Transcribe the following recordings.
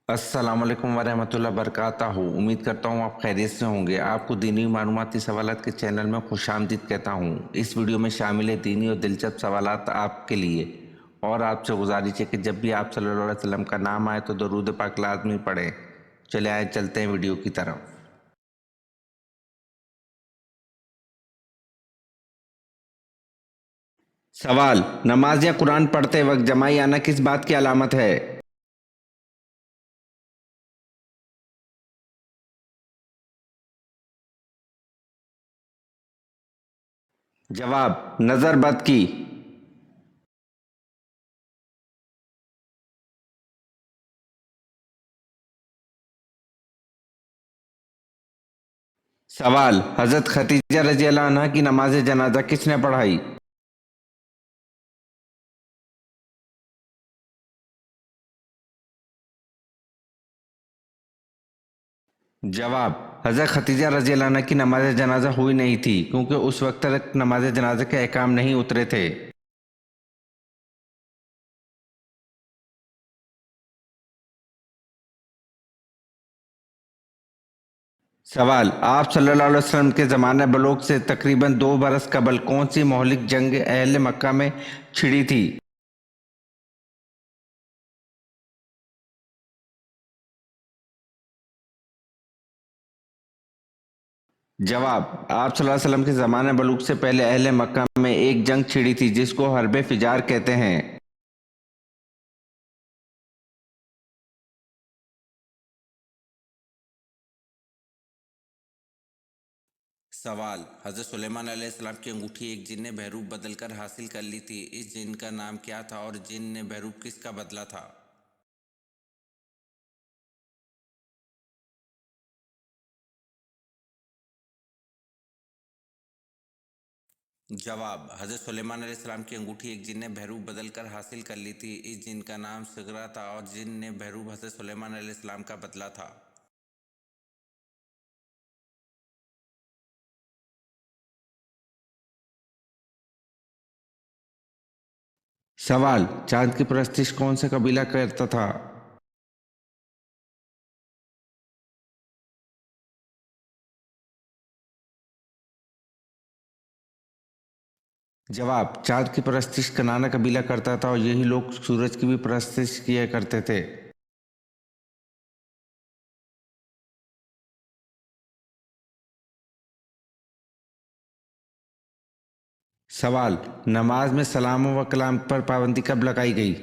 अस्सलाम वालेकुम वरहमतुल्लाह वबरकातुहू। उम्मीद करता हूँ आप खैरियत से होंगे। आपको दीनी मालूमाती सवालात के चैनल में खुशामदीद कहता हूँ। इस वीडियो में शामिल है दीनी और दिलचस्प सवालात आपके लिए, और आपसे गुजारिश है कि जब भी आप सल्लल्लाहु अलैहि वसल्लम का नाम आए तो दरूद पाक लाज़मी पढ़ें। चले आए चलते हैं वीडियो की तरफ। सवाल: नमाज या कुरान पढ़ते वक्त जमाई आना किस बात की अलामत है? जवाब: नज़र बद की। सवाल: हज़रत खतीजा रज़ी अल्लाह अन्हा की नमाज जनाजा किसने पढ़ाई? जवाब: हज़रत खतीजा रज़ी अल्लाह अन्हा की नमाज जनाजा हुई नहीं थी क्योंकि उस वक्त तक नमाज जनाजा के अहकाम नहीं उतरे थे। सवाल: आप सल्लल्लाहु अलैहि वसल्लम के ज़माने बलोग से तकरीबन 2 बरस कबल कौन सी मौलिक जंग अहले मक्का में छिड़ी थी? जवाब: आप सल्लल्लाहु अलैहि वसल्लम के ज़माने बलूग से पहले अहले मक्का में एक जंग छिड़ी थी जिसको हर्ब फिजार कहते हैं। सवाल: हज़रत सुलेमान अलैहिस्सलाम की अंगूठी एक जिन ने बहरूप बदलकर हासिल कर ली थी। इस जिन का नाम क्या था और जिन ने बहरूप किसका बदला था? जवाब: हज़रत सुलेमान अलैहिस्सलाम की अंगूठी एक जिन ने बहरूप बदलकर हासिल कर ली थी। इस जिन का नाम सिगरा था और जिन ने बहरूप हज़रत सुलेमान अलैहिस्सलाम का बदला था। सवाल: चांद की परस्तिश कौन सा कबीला करता था? जवाब: चांद की परस्तिश कनाना कबीला करता था और यही लोग सूरज की भी परस्तिश किया करते थे। सवाल: नमाज में सलाम व कलाम पर पाबंदी कब लगाई गई?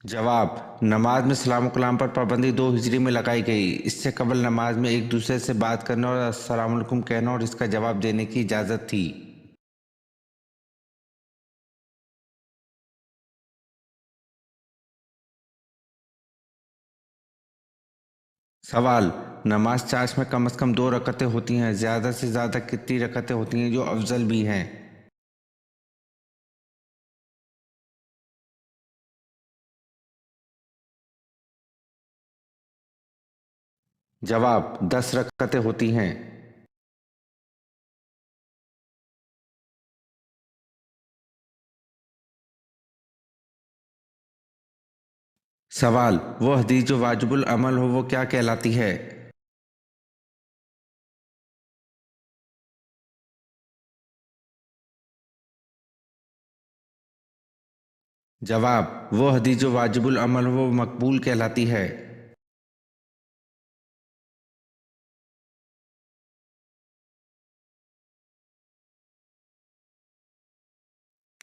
जवाब: नमाज में सलाम व कलाम पर पाबंदी 2 हिजरी में लगाई गई। इससे कबल नमाज में एक दूसरे से बात करना और अस्सलाम वालेकुम कहना और इसका जवाब देने की इजाज़त थी। सवाल: नमाज चाश में कम से कम 2 रकतें होती हैं, ज़्यादा से ज़्यादा कितनी रकतें होती हैं जो अफजल भी हैं? जवाब: 10 रकतें होती हैं। सवाल: वो हदीस जो वाजिबुल अमल हो वो क्या कहलाती है? जवाब: वो हदीस जो वाजिबुल अमल हो वो मकबूल कहलाती है।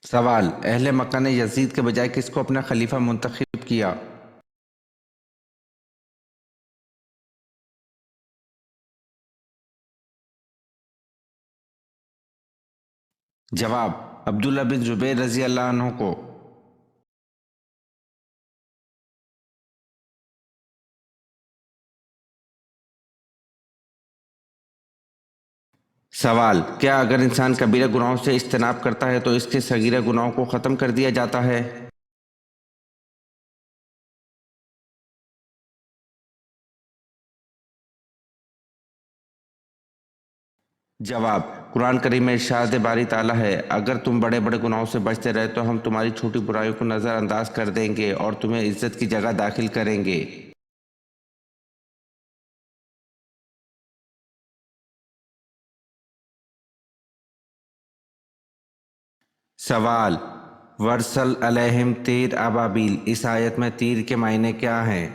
सवाल: अहले मक्का ने यजीद के बजाय किसको अपना खलीफा मुंतखब किया? जवाब: अब्दुल्ला बिन जुबैर रजी अल्लाह अन्हु को। सवाल: क्या अगर इंसान कबीरा गुनाहों से इज्तनाब करता है तो इसके सगीरा गुनाहों को ख़त्म कर दिया जाता है? जवाब: कुरान करीम में इरशाद बारी ताला है, अगर तुम बड़े बड़े गुनाहों से बचते रहे तो हम तुम्हारी छोटी बुराइयों को नज़रअंदाज कर देंगे और तुम्हें इज्जत की जगह दाखिल करेंगे। सवाल: वर्सल अलैहिम तीर अबाबील, इस आयत में तीर के मायने क्या हैं?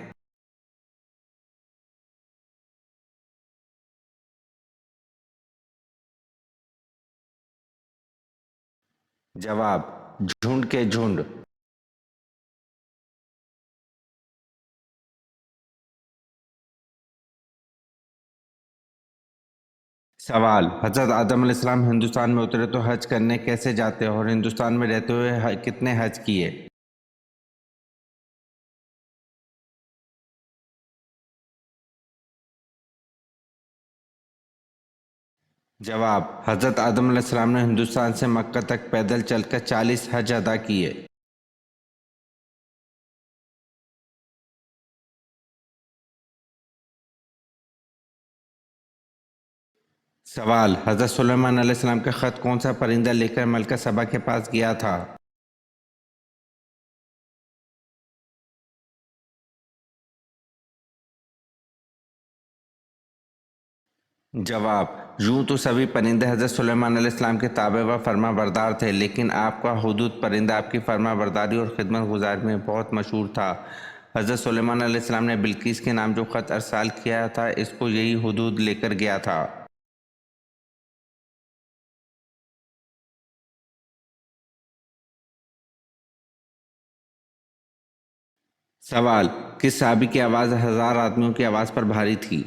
जवाब: झुंड के झुंड। सवाल: हजरत आदम अलैहिस्सलाम हिंदुस्तान में उतरे तो हज करने कैसे जाते और हिंदुस्तान में रहते हुए कितने हज किए? जवाब: हजरत आदम अलैहिस्सलाम ने हिंदुस्तान से मक्का तक पैदल चलकर 40 हज अदा किए। सवाल: हजरत सुलेमान अलैहिस्सलाम का खत कौन सा परिंदा लेकर मलका सबा के पास गया था? जवाब: यूं तो सभी परिंदे हजरत सुलेमान अलैहिस्सलाम के ताबे व फर्मा बरदार थे, लेकिन आपका हुदूद परिंदा आपकी फर्मा बरदारी और खिदमत गुजारी में बहुत मशहूर था। हजरत सुलेमान अलैहिस्सलाम ने बिल्किस के नाम जो खत अरसाल किया था, इसको यही हुदूद लेकर गया था। सवाल: किस सहाबी की आवाज़ 1000 आदमियों की आवाज़ पर भारी थी?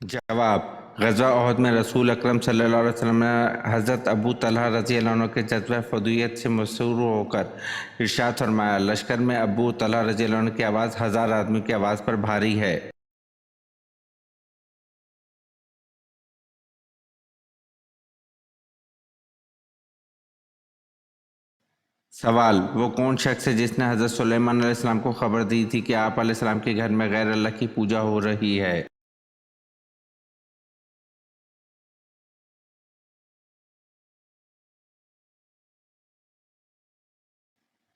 जवाब: ग़ज़वा उहद में रसूल अकरम सल्लल्लाहु अलैहि वसल्लम ने हज़रत अबू तलहा रज़ी अल्लाह अन्हु के जज्बा फ़दूइयत से मसरूर होकर इरशाद फरमाया, लश्कर में अबू तलहा रज़ी अल्लाह अन्हु की आवाज़ 1000 आदमियों की आवाज़ पर भारी है। सवाल: वो कौन शख्स है जिसने हज़रत सुलेमान अलैहिस्सलाम को खबर दी थी कि आप अलैहिस्सलाम के घर में गैर अल्लाह की पूजा हो रही है?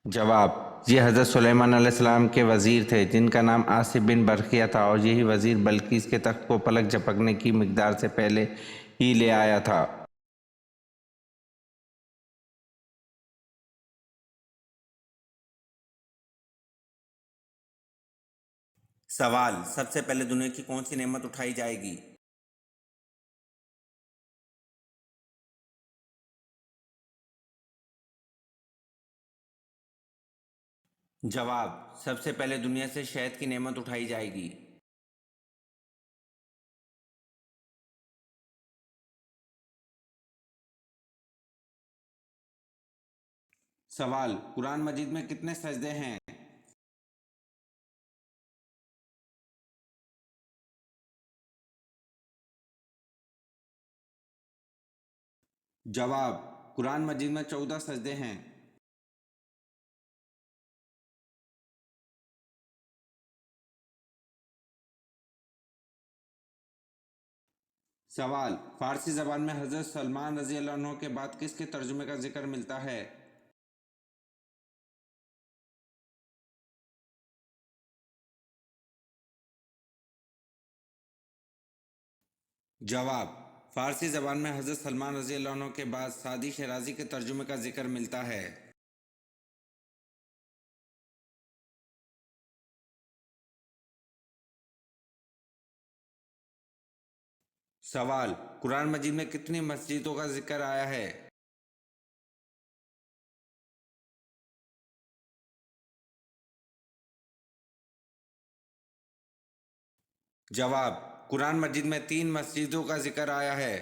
जवाब: ये हज़रत सुलेमान अलैहिस्सलाम के वज़ीर थे, जिनका नाम आसिफ बिन बरखिया था, और यही वज़ीर बल्कीस के तख्त को पलक झपकने की मिक़दार से पहले ही ले आया था। सवाल: सबसे पहले दुनिया की कौन सी नेमत उठाई जाएगी? जवाब: सबसे पहले दुनिया से शहद की नेमत उठाई जाएगी। सवाल: कुरान मजीद में कितने सजदे हैं? जवाब: कुरान मजीद में 14 सजदे हैं। सवाल: फारसी ज़बान में हज़रत सलमान रज़ी अल्लाह अन्हु के बाद किसके तर्जुमे का जिक्र मिलता है? जवाब: फारसी ज़बान में हज़रत सलमान रज़ी अल्लाह अन्हु के बाद सादी शराजी के तर्जुमे का जिक्र मिलता है। सवाल: कुरान मजीद में कितनी मस्जिदों का जिक्र आया है? जवाब: कुरान मजीद में 3 मस्जिदों का जिक्र आया है।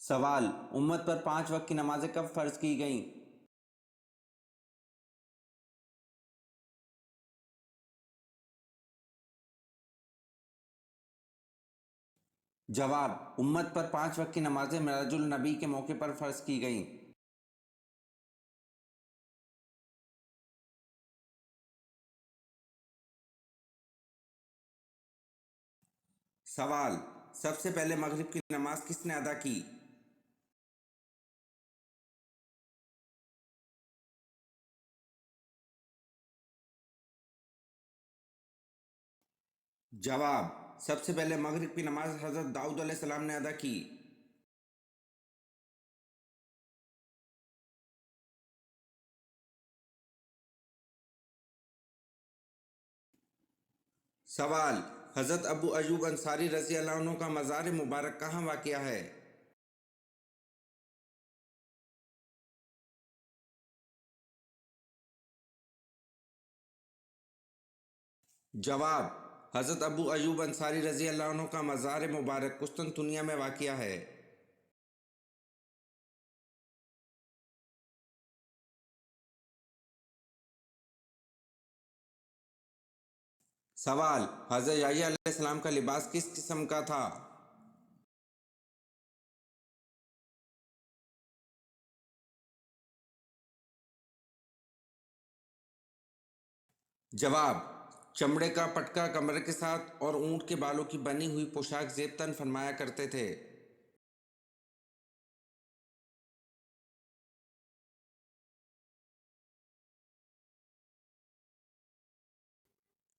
सवाल: उम्मत पर 5 वक्त की नमाजें कब फ़र्ज की गईं? जवाब: उम्मत पर 5 वक्त की नमाजें मिराजुल नबी के मौके पर फ़र्ज़ की गईं। सवाल: सबसे पहले मगरिब की नमाज किसने अदा की? जवाब: सबसे पहले मगरिब की नमाज हज़रत दाऊद अलैहिस्सलाम ने अदा की। सवाल: हज़रत अबू अयूब अंसारी रज़ी अल्लाह अन्हु का मज़ार मुबारक कहाँ वाक़या है? जवाब: हज़रत अबू अयूब अंसारी रज़ी अल्लाह अन्हु का मज़ार मुबारक कुस्तुनतुनिया में वाक़या है। सवाल: हज़रत याह्या अलैहिस्सलाम का लिबास किस किस्म का था? जवाब: चमड़े का पटका कमर के साथ और ऊंट के बालों की बनी हुई पोशाक ज़ेब तन फरमाया करते थे।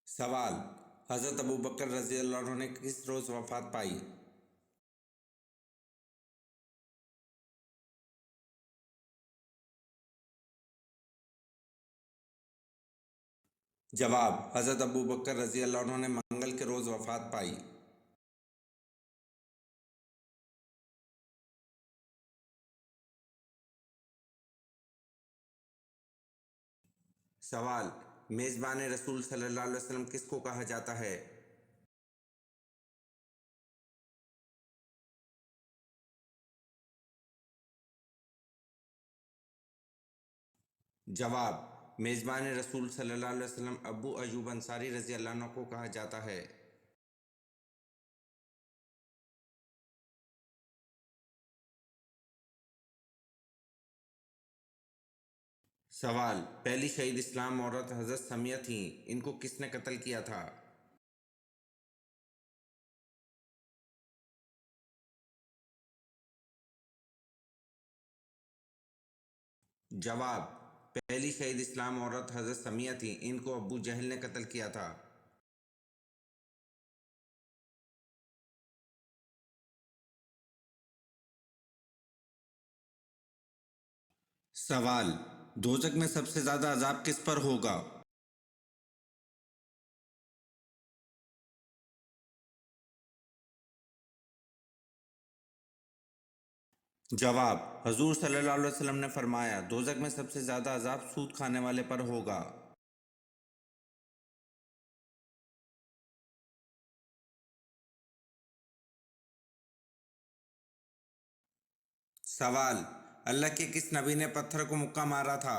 सवाल: हज़रत अबू बकर रज़ी अल्लाह अन्हु ने किस रोज़ वफ़ात पाई? जवाब: हज़रत अबू बकर रज़ी अल्लाह अन्हु ने मंगल के रोज़ वफ़ात पाई। सवाल: मेज़बान रसूल सल्लल्लाहु अलैहि वसल्लम किसको कहा जाता है? जवाब: मेज़बान रसूल सल्लल्लाहु अलैहि वसल्लम अबू अयूब अंसारी रज़ी अल्लाह अन्हु को कहा जाता है। सवाल: पहली शहीद इस्लाम औरत हज़रत समिया थीं, इनको किसने कत्ल किया था? जवाब: पहली शहीद इस्लाम औरत हज़रत समिया थीं, इनको अबू जहल ने कत्ल किया था। सवाल: दोजक में सबसे ज़्यादा अजाब किस पर होगा? जवाब: हजूर सल्लल्लाहु अलैहि वसल्लम ने फरमाया, दोजक में सबसे ज़्यादा अजाब सूद खाने वाले पर होगा। सवाल: अल्लाह के किस नबी ने पत्थर को मुक्का मारा था?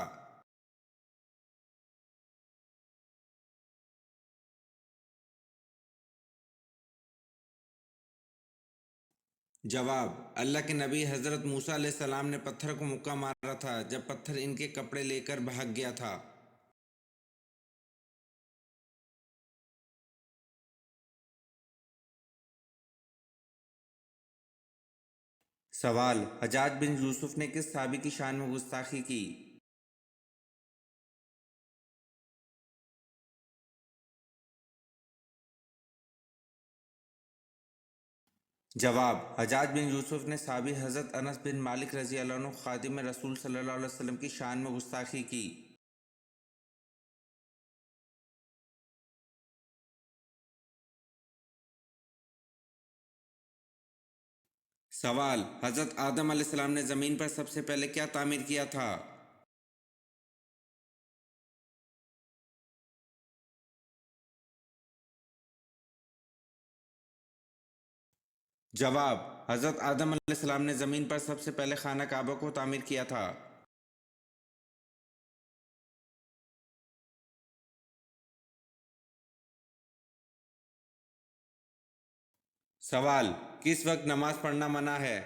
जवाब: अल्लाह के नबी हज़रत मूसा अलैहिस्सलाम ने पत्थर को मुक्का मारा था जब पत्थर इनके कपड़े लेकर भाग गया था। सवाल: हज्जाज बिन यूसुफ ने किस सहाबी की शान में गुस्ताखी की? जवाब: हज्जाज बिन यूसुफ ने सहाबी हज़रत अनस बिन मालिक रज़ी अल्लाह अन्हु खादिम रसूल सल्लल्लाहु अलैहि वसल्लम की शान में गुस्ताखी की। सवाल: हज़रत आदम अलैहिस्सलाम ने ज़मीन पर सबसे पहले क्या तामीर किया था? जवाब: हज़रत आदम अलैहिस्सलाम ने ज़मीन पर सबसे पहले खाना काबा को तामीर किया था। सवाल, किस वक्त नमाज पढ़ना मना है?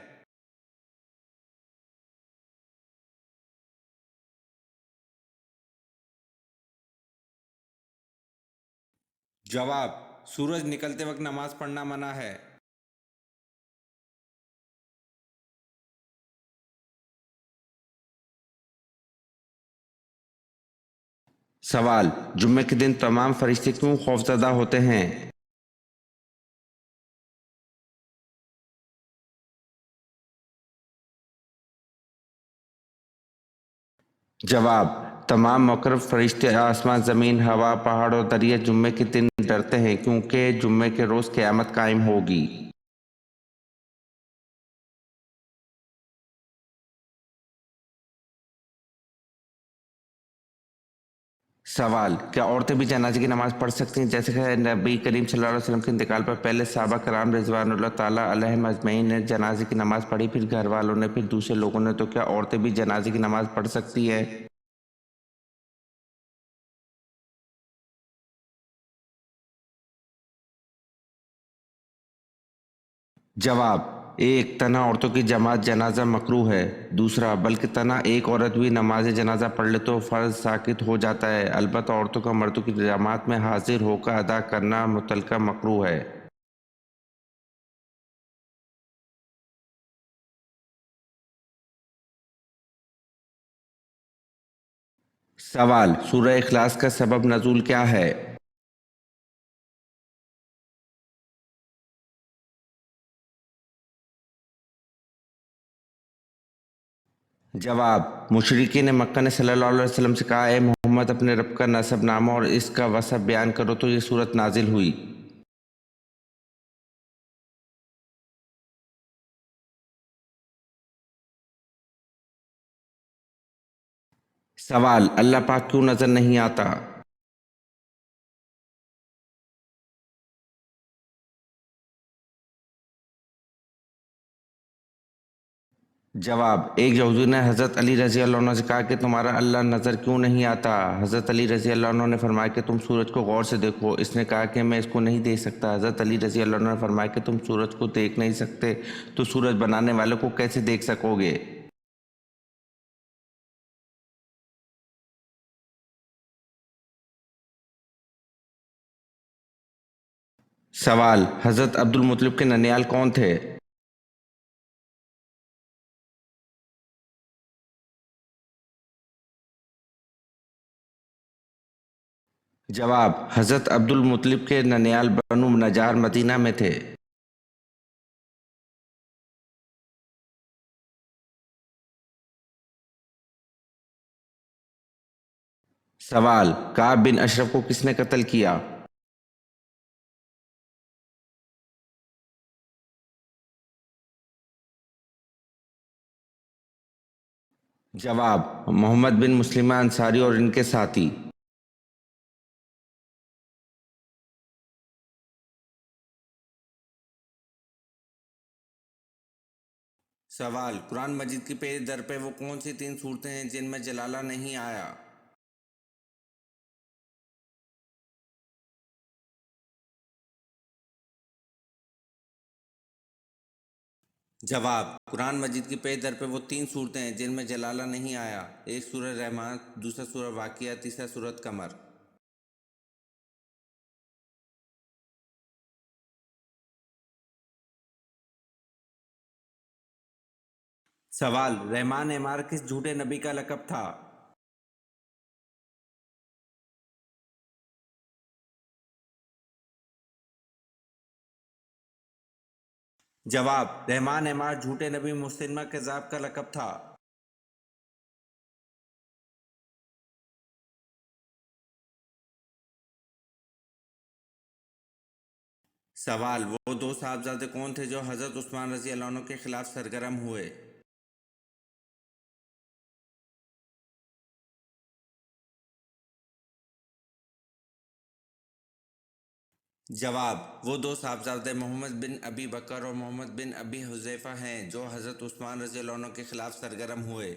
जवाब, सूरज निकलते वक्त नमाज पढ़ना मना है। सवाल, जुम्मे के दिन तमाम फरिश्ते क्यों खौफजदा होते हैं? जवाब, तमाम मुकर्रब फरिश्ते आसमान, ज़मीन, हवा, पहाड़ और दरिया जुम्मे के दिन डरते हैं क्योंकि जुम्मे के रोज़ क़यामत कायम होगी। सवाल, क्या औरतें भी जनाजे की नमाज पढ़ सकती हैं? जैसे कि नबी करीम सल्लल्लाहु अलैहि वसल्लम के इंतकाल पर पहले सहाबा कराम रिज़वानुल्लाह ताला अलैहिम अजमईन ने जनाजे की नमाज पढ़ी, फिर घर वालों ने, फिर दूसरे लोगों ने, तो क्या औरतें भी जनाजे की नमाज पढ़ सकती हैं? जवाब, एक, तना औरतों की जमात जनाजा मकरूह है। दूसरा, बल्कि तना एक औरत भी नमाज जनाजा पढ़ ले तो फ़र्ज साकित हो जाता है, अलबत्ता औरतों का मर्दों की जमात में हाजिर होकर अदा करना मुतलका मकरूह है। सवाल, सूरह इखलास का सबब नज़ूल क्या है? जवाब, मुशरिकीन मक्का ने सल्लल्लाहु अलैहि वसल्लम से कहा, ए मोहम्मद अपने रब का नसब नामा और इसका वसब बयान करो, तो ये सूरत नाजिल हुई। सवाल, अल्लाह पाक क्यों नजर नहीं आता? जवाब, एक यहूदी ने हज़रत अली रज़ी अल्लाह अन्हु से कहा कि तुम्हारा अल्लाह नज़र क्यों नहीं आता? हज़रत अली रज़ी अल्लाह अन्हु ने फरमाया कि तुम सूरज को गौर से देखो। इसने कहा कि मैं इसको नहीं देख सकता। हज़रत अली रज़ी अल्लाह अन्हु ने फरमाया कि तुम सूरज को देख नहीं सकते तो सूरज बनाने वाले को कैसे देख सकोगे? सवाल, हज़रत अब्दुल मुत्तलिब के ननियाल कौन थे? जवाब, हज़रत अब्दुल मुत्तलिब के ननियाल बनु नजार मदीना में थे। सवाल, काब बिन अशरफ को किसने कत्ल किया? जवाब, मोहम्मद बिन मुस्लिमा अंसारी और इनके साथी। सवाल, कुरान मजीद की पेज दर पे वो कौन सी तीन सूरतें हैं जिनमें जलाला नहीं आया? जवाब, कुरान मजीद की पेज दर पे वो तीन सूरतें हैं जिनमें जलाला नहीं आया। एक सूरह रहमान, दूसरा सूरह वाक़िया, तीसरा सूरत कमर। सवाल, रहमान एमार किस झूठे नबी का लक़ब था? जवाब, रहमान एमार झूठे नबी मुसलिमा कज़्ज़ाब का लक़ब था। सवाल, वो दो साहबजादे कौन थे जो हज़रत उस्मान रज़ी अल्लाह अन्हु के खिलाफ सरगर्म हुए? जवाब, वो दो साहबजादे मोहम्मद बिन अबी बकर और मोहम्मद बिन अबी हुज़ैफ़ा हैं जो हज़रत उस्मान रज़ी अल्लाह अन्हु के खिलाफ सरगर्म हुए।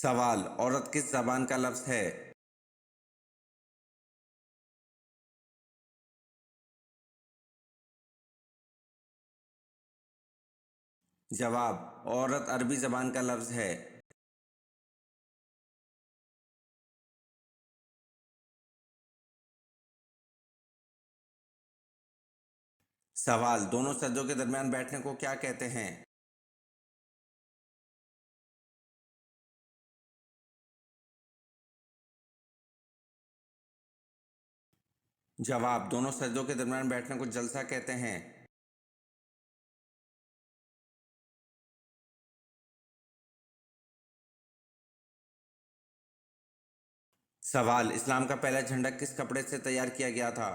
سوال: عورت کس زبان کا لفظ ہے؟ جواب: عورت عربی زبان کا لفظ ہے۔ سوال: دونوں سجدوں کے درمیان بیٹھنے کو کیا کہتے ہیں؟ جواب: دونوں سجدوں کے درمیان بیٹھنے کو جلسہ کہتے ہیں۔ سوال: اسلام کا پہلا جھنڈا کس کپڑے سے تیار کیا گیا تھا؟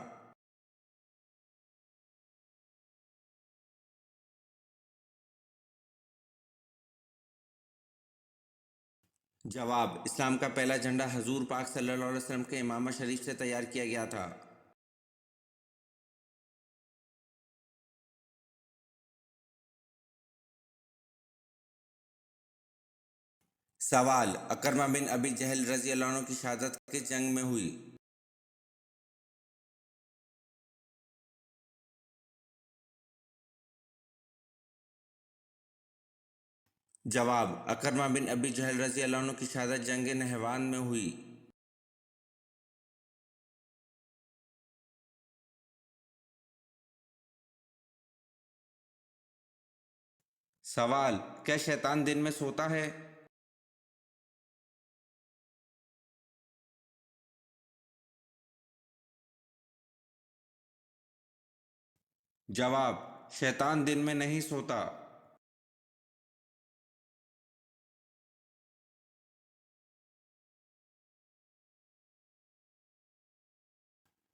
جواب: اسلام کا پہلا جھنڈا حضور پاک صلی اللہ علیہ وسلم کے امامہ شریف سے تیار کیا گیا تھا۔ سوال: اکرمہ بن ابی جہل رضی اللہ عنہ کی شہادت کس جنگ میں ہوئی؟ جواب: اکرمہ بن ابی جہل رضی اللہ عنہ کی شہادت جنگ نہروان میں ہوئی۔ سوال: کیا شیطان دن میں سوتا ہے؟ جواب: شیطان دن میں نہیں سوتا۔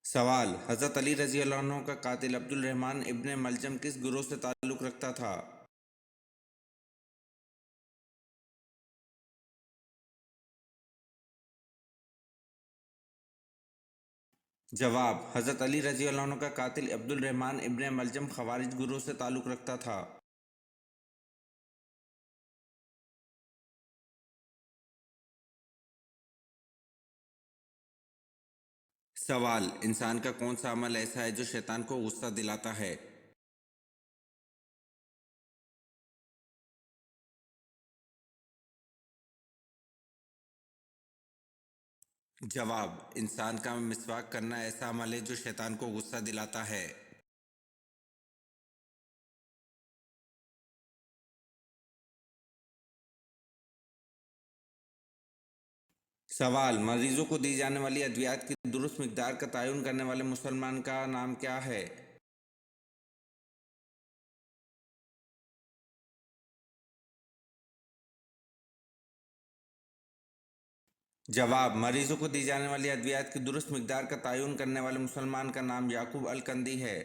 سوال: حضرت علی رضی اللہ عنہ کا قاتل عبد الرحمن ابن ملجم کس گروہ سے تعلق رکھتا تھا؟ جواب: حضرت علی رضی اللہ عنہ کا قاتل عبد الرحمن ابن ملجم خوارج گروہ سے تعلق رکھتا تھا۔ سوال: انسان کا کون سا عمل ایسا ہے جو شیطان کو غصہ دلاتا ہے؟ جواب: انسان کا مسواک کرنا ایسا عمل ہے جو شیطان کو غصہ دلاتا ہے۔ سوال: مریضوں کو دی جانے والی ادویات کی درست مقدار کا تعین کرنے والے مسلمان کا نام کیا ہے؟ جواب: مریضوں کو دی جانے والی ادویات کی درست مقدار کا تعین کرنے والے مسلمان کا نام یعقوب الکندی ہے۔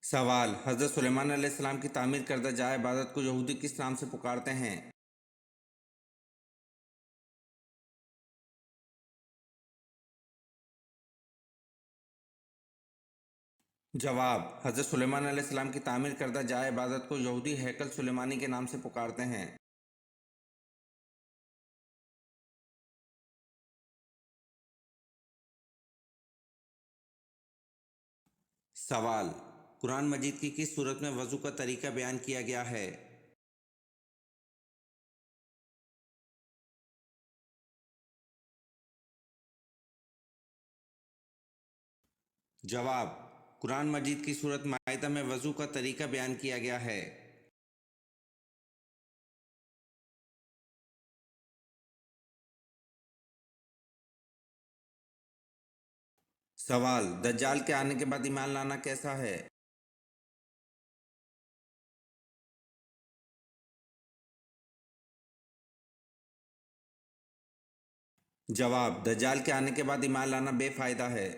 سوال: حضرت سلیمان علیہ السلام کی تعمیر کردہ جائے عبادت کو یہودی کس نام سے پکارتے ہیں؟ جواب: حضرت سلیمان علیہ السلام کی تعمیر کردہ جائے عبادت کو یہودی ہیکل سلیمانی کے نام سے پکارتے ہیں۔ سوال: قرآن مجید کی کس صورت میں وضو کا طریقہ بیان کیا گیا ہے؟ جواب: قرآن مجید کی سورۃ مائدہ میں وضو کا طریقہ بیان کیا گیا ہے۔ سوال: دجال کے آنے کے بعد ایمان لانا کیسا ہے؟ جواب: دجال کے آنے کے بعد ایمان لانا بے فائدہ ہے۔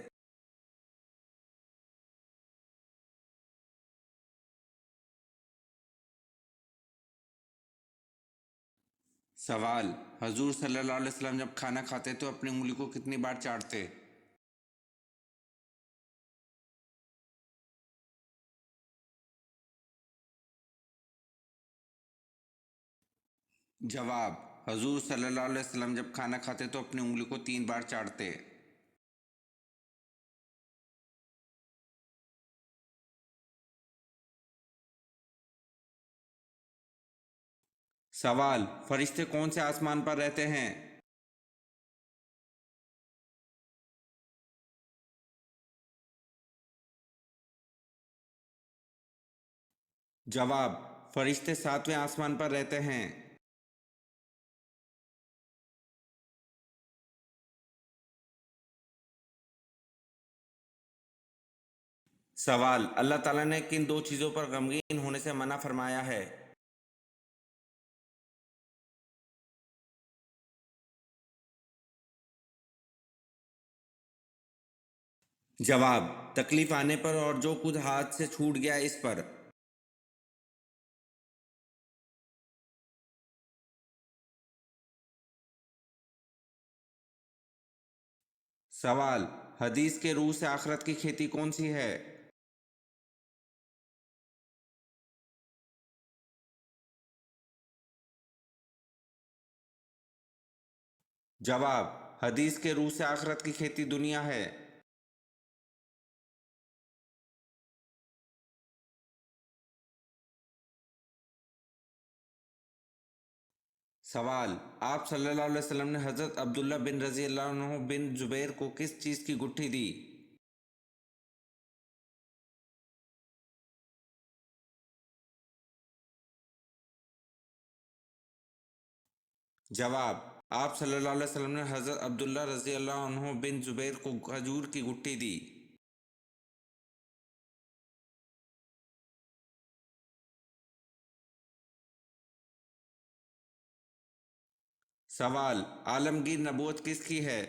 سوال: حضور صلی اللہ علیہ وسلم جب کھانا کھاتے تو اپنی انگلی کو کتنی بار چاٹتے؟ जवाब: हजूर सल्लल्लाहु अलैहि वसल्लम जब खाना खाते तो अपनी उंगली को 3 बार चाटते। सवाल: फरिश्ते कौन से आसमान पर रहते हैं? जवाब: फरिश्ते 7वें आसमान पर रहते हैं। सवाल: अल्लाह ताला ने किन 2 चीज़ों पर गमगीन होने से मना फरमाया है? जवाब: तकलीफ आने पर और जो कुछ हाथ से छूट गया इस पर। सवाल: हदीस के रूह से आखिरत की खेती कौन सी है? जवाब: हदीस के रूह से आखिरत की खेती दुनिया है। सवाल: आप सल्लल्लाहु अलैहि वसल्लम ने हज़रत अब्दुल्ला बिन रज़ी अल्लाह अन्हु बिन जुबैर को किस चीज़ की गुट्ठी दी? जवाब: आप सल्लल्लाहु अलैहि वसल्लम ने हज़रत अब्दुल्ला रज़ी अल्लाह अन्हु बिन जुबैर को खजूर की गुट्ठी दी। सवाल: आलमगीर नबूवत किसकी है?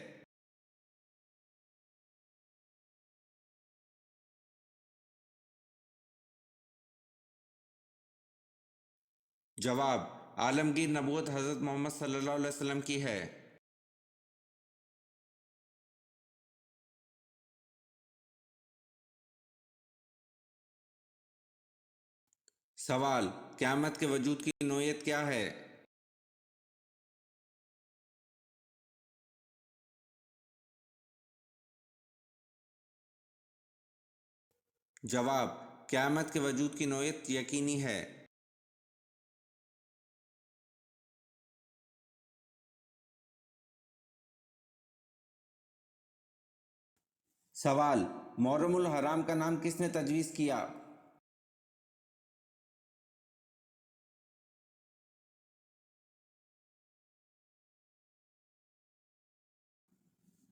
जवाब: आलमगीर नबूवत हज़रत मोहम्मद सल्लल्लाहु अलैहि वसल्लम की है। सवाल: क़यामत के वजूद की नौइयत क्या है? जवाब: क़यामत के वजूद की नौइयत यकीनी है। सवाल: मुहर्रमुल हराम का नाम किसने तजवीज़ किया?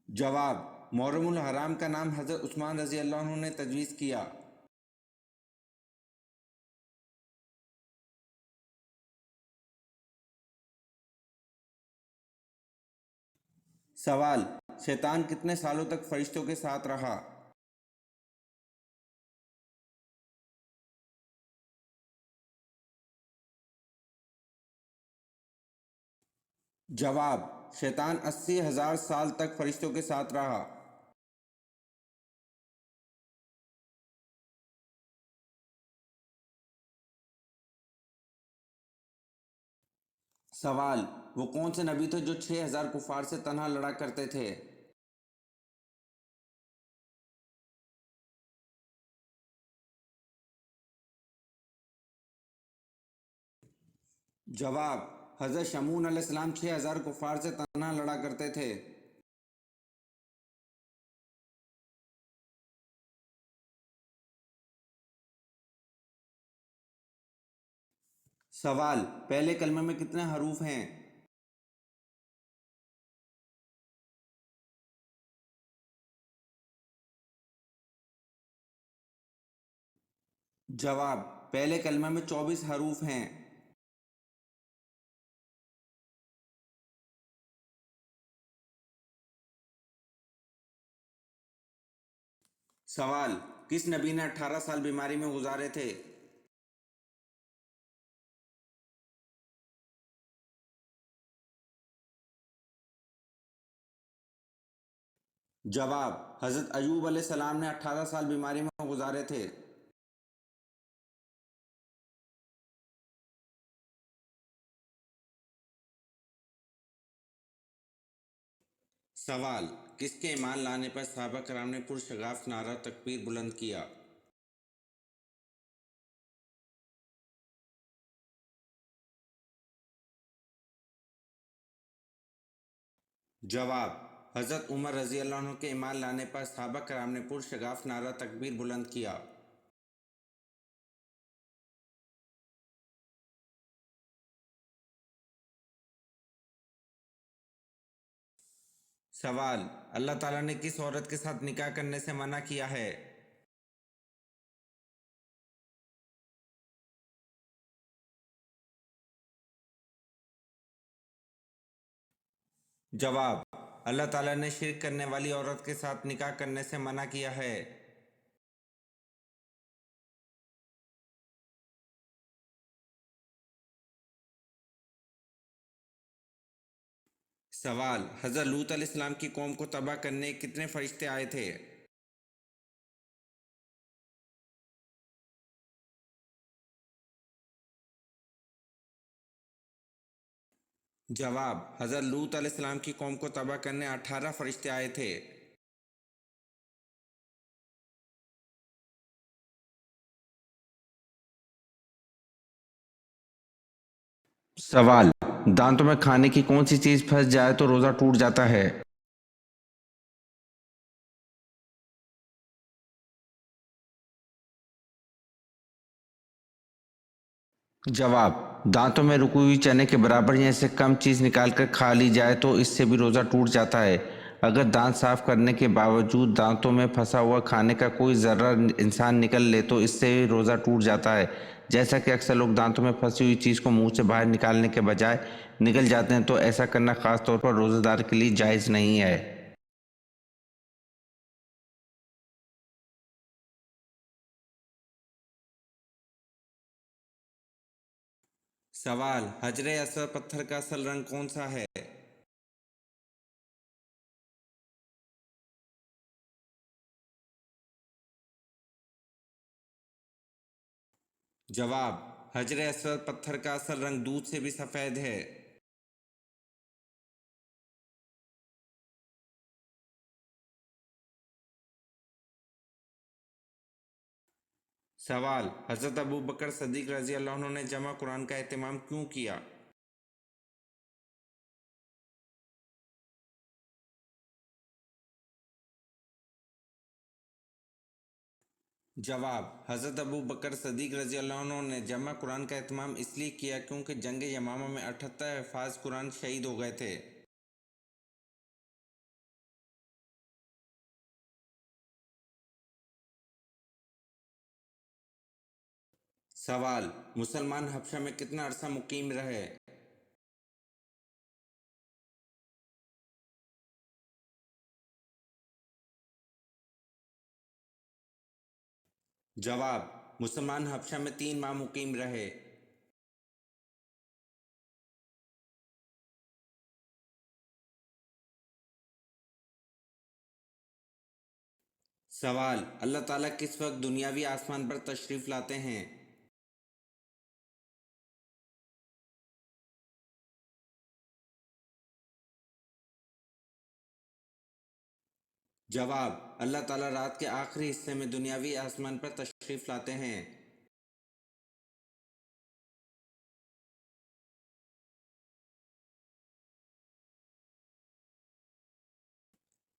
जवाब: मुहर्रमुल हराम का नाम हज़रत उस्मान रज़ी अल्लाह अन्हु ने तजवीज़ किया। सवाल: शैतान कितने सालों तक फरिश्तों के साथ रहा? जवाब: शैतान 80,000 साल तक फरिश्तों के साथ रहा। सवाल: वो कौन से नबी थे जो 6,000 कुफार से तन्हा लड़ा करते थे? जवाब: हज़रत शमून अलैहिस्सलाम 6,000 कुफार से तन्हा लड़ा करते थे। सवाल: पहले कलमे में कितने हरूफ हैं? जवाब: पहले कलमे में 24 हरूफ हैं। सवाल: किस नबी ने 18 साल बीमारी में गुजारे थे? जवाब: हज़रत अयूब अलैहिस्सलाम ने 18 साल बीमारी में गुजारे थे। سوال: کس کے ایمان لانے پر صحابہ کرام نے پرشگاف نعرہ تکبیر بلند کیا؟ جواب: حضرت عمر رضی اللہ عنہ کے ایمان لانے پر صحابہ کرام نے پرشگاف نعرہ تکبیر بلند کیا۔ سوال: اللہ تعالیٰ نے کس عورت کے ساتھ نکاح کرنے سے منع کیا ہے؟ جواب: اللہ تعالیٰ نے شرک کرنے والی عورت کے ساتھ نکاح کرنے سے منع کیا ہے۔ سوال: حضرت لوط علیہ السلام کی قوم کو تباہ کرنے کتنے فرشتے آئے تھے؟ جواب: حضرت لوط علیہ السلام کی قوم کو تباہ کرنے 18 فرشتے آئے تھے۔ سوال: دانتوں میں کھانے کی کون سی چیز پھنس جائے تو روزہ ٹوٹ جاتا ہے؟ جواب: دانتوں میں رکی ہوئی چنے کے برابر یا اس سے کم چیز نکال کر کھا لی جائے تو اس سے بھی روزہ ٹوٹ جاتا ہے۔ اگر دانت صاف کرنے کے باوجود دانتوں میں پھنسا ہوا کھانے کا کوئی ذرہ انسان نکل لے تو اس سے روزہ ٹوٹ جاتا ہے۔ جیسا کہ اکثر لوگ دانتوں میں پھنسی ہوئی چیز کو منہ سے باہر نکالنے کے بجائے نگل جاتے ہیں، تو ایسا کرنا خاص طور پر روزہ دار کے لیے جائز نہیں ہے۔ سوال: حجر اسود پتھر کا اصل رنگ کون سا ہے؟ جواب: حجر اسود پتھر کا اصل رنگ دودھ سے بھی سفید ہے۔ سوال: حضرت ابوبکر صدیق رضی اللہ عنہ نے جمع قرآن کا اہتمام کیوں کیا؟ جواب: حضرت ابوبکر صدیق رضی اللہ عنہ نے جمع قرآن کا اہتمام اس لیے کیا کیونکہ جنگ یمامہ میں 78 حفاظ قرآن شہید ہو گئے تھے۔ سوال: مسلمان حبشہ میں کتنا عرصہ مقیم رہے؟ جواب: مسلمان حبشہ میں 3 ماہ مقیم رہے۔ سوال: اللہ تعالیٰ کس وقت دنیاوی آسمان پر تشریف لاتے ہیں؟ جواب: اللہ تعالیٰ رات کے آخری حصے میں دنیاوی آسمان پر تشریف لاتے ہیں۔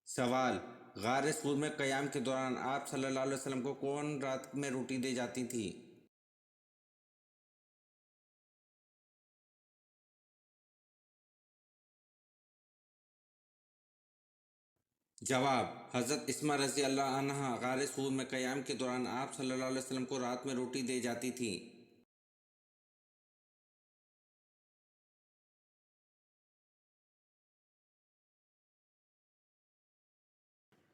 سوال: غار ثور میں قیام کے دوران آپ صلی اللہ علیہ وسلم کو کون رات میں روٹی دے جاتی تھی؟ جواب: حضرت اسمہ رضی اللہ عنہا غار ثور میں قیام کے دوران آپ صلی اللہ علیہ وسلم کو رات میں روٹی دے جاتی تھی۔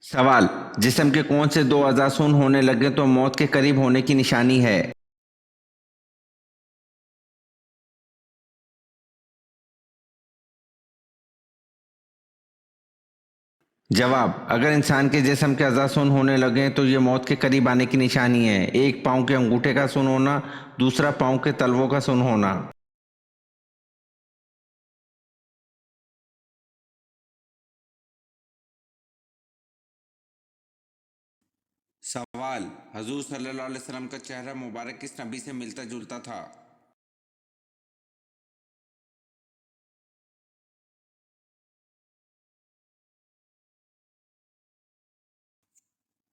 سوال: جسم کے کون سے 2 اعضاء سن ہونے لگے تو موت کے قریب ہونے کی نشانی ہے؟ جواب: اگر انسان کے جسم کے اعضاء سن ہونے لگیں تو یہ موت کے قریب آنے کی نشانی ہے۔ ایک پاؤں کے انگوٹھے کا سن ہونا، دوسرا پاؤں کے تلووں کا سن ہونا۔ سوال: حضور صلی اللہ علیہ وسلم کا چہرہ مبارک کس نبی سے ملتا جلتا تھا؟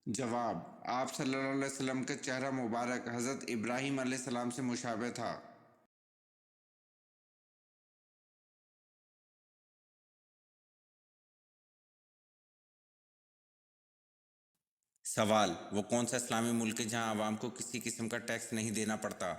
جواب: آپ صلی اللہ علیہ وسلم کا چہرہ مبارک حضرت ابراہیم علیہ السلام سے مشابہ تھا۔ سوال: وہ کون سا اسلامی ملک ہے جہاں عوام کو کسی قسم کا ٹیکس نہیں دینا پڑتا؟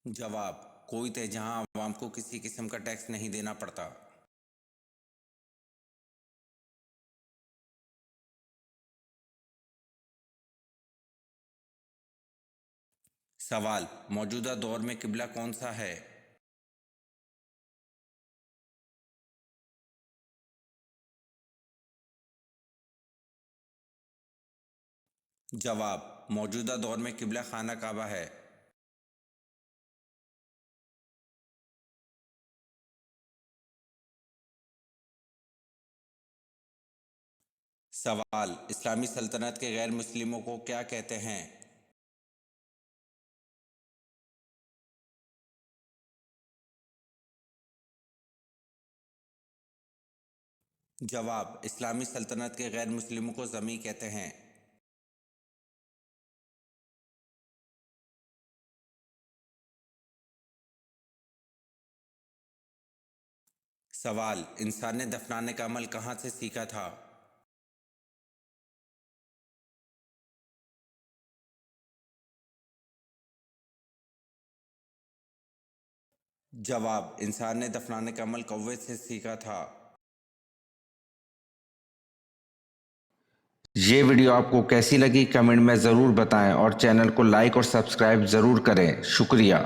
جواب: کویت ہے جہاں عوام کو کسی قسم کا ٹیکس نہیں دینا پڑتا۔ سوال: موجودہ دور میں قبلہ کون سا ہے؟ جواب: موجودہ دور میں قبلہ خانہ کعبہ ہے۔ سوال: اسلامی سلطنت کے غیر مسلموں کو کیا کہتے ہیں؟ جواب: اسلامی سلطنت کے غیر مسلموں کو ذمی کہتے ہیں۔ سوال: انسان نے دفنانے کا عمل کہاں سے سیکھا تھا؟ جواب: انسان نے دفنانے کا عمل کوے سے سیکھا تھا۔ یہ ویڈیو آپ کو کیسی لگی کمنٹ میں ضرور بتائیں اور چینل کو لائک اور سبسکرائب ضرور کریں۔ شکریہ۔